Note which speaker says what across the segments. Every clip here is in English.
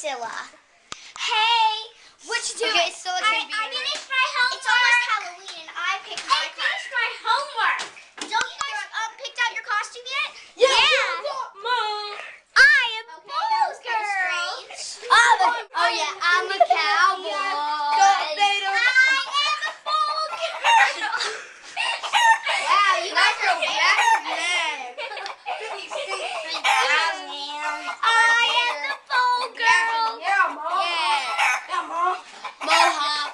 Speaker 1: Scylla. Hey, what you doing?
Speaker 2: Okay, so it's gonna be
Speaker 1: I finished my homework. It's almost Halloween, and I picked my costume. I finished my homework. Don't you guys picked out your costume yet?
Speaker 2: Yeah.
Speaker 1: Mom. I am
Speaker 2: Okay,
Speaker 1: that was
Speaker 2: kind of
Speaker 1: strange.
Speaker 2: Oh yeah, I'm a cowboy. Wow, you guys are back.
Speaker 1: I am the full girl.
Speaker 2: Yeah, Mom. Yeah, Mom. Mohawk.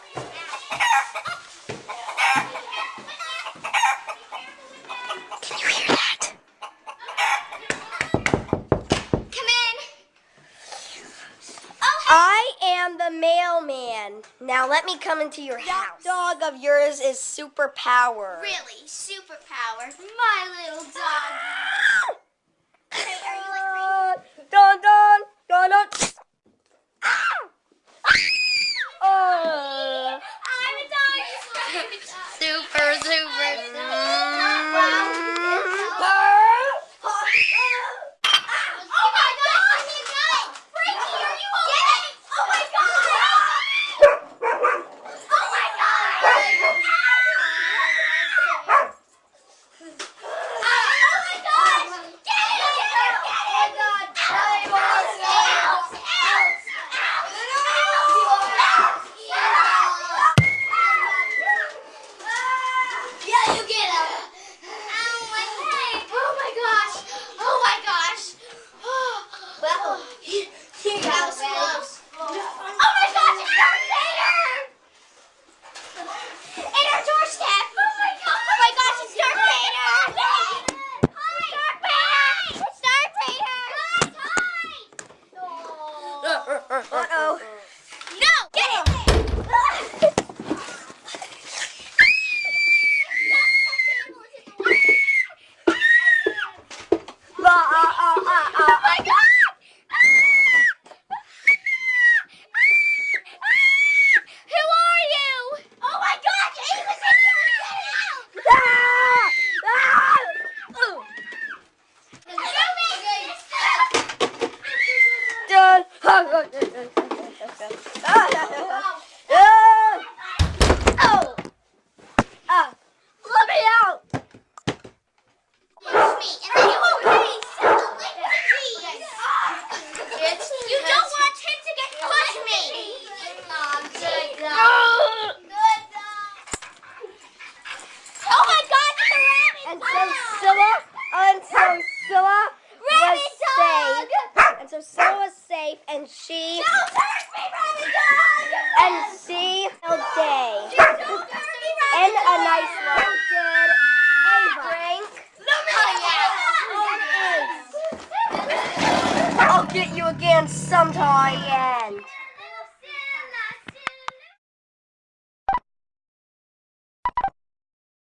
Speaker 1: Can you hear that? Come in. Oh, hey.
Speaker 3: I am the mailman. Now let me come into your house. That dog of yours is superpower.
Speaker 1: Really, superpower. My little dog. Hey, are you like ready?
Speaker 3: Dun dun dun dun.
Speaker 1: I'm a dog.
Speaker 2: Super.
Speaker 1: Oh my God! Frankie, are you okay? Oh my God! Oh my God! Oh my gosh! Get it!
Speaker 2: Yeah, you get him.
Speaker 1: Ow, my leg! Oh my gosh! Oh my gosh!
Speaker 2: Well,
Speaker 1: That was close. Oh my gosh! It's Darth Vader! In our doorstep! Oh my god! Oh my gosh! It's Darth Vader! Hi! Darth Vader! It's Darth Vader! Guys, hi!
Speaker 3: Uh-oh.
Speaker 1: No! Get it! Oh my god! Who are you? Oh my god! He was in here!
Speaker 3: Let me out!
Speaker 1: You don't want him to get caught me! Oh my god, it's a rabbit
Speaker 3: And so Scylla
Speaker 1: Rabbit
Speaker 3: was
Speaker 1: dog!
Speaker 3: safe. And so Scylla was safe, and she
Speaker 1: Don't hurt me, rabbit dog!
Speaker 3: and she held day.
Speaker 1: Don't hurt me,
Speaker 3: And
Speaker 1: rabbit
Speaker 3: a
Speaker 1: dog!
Speaker 3: nice little good drink. I'll get you again sometime. The end.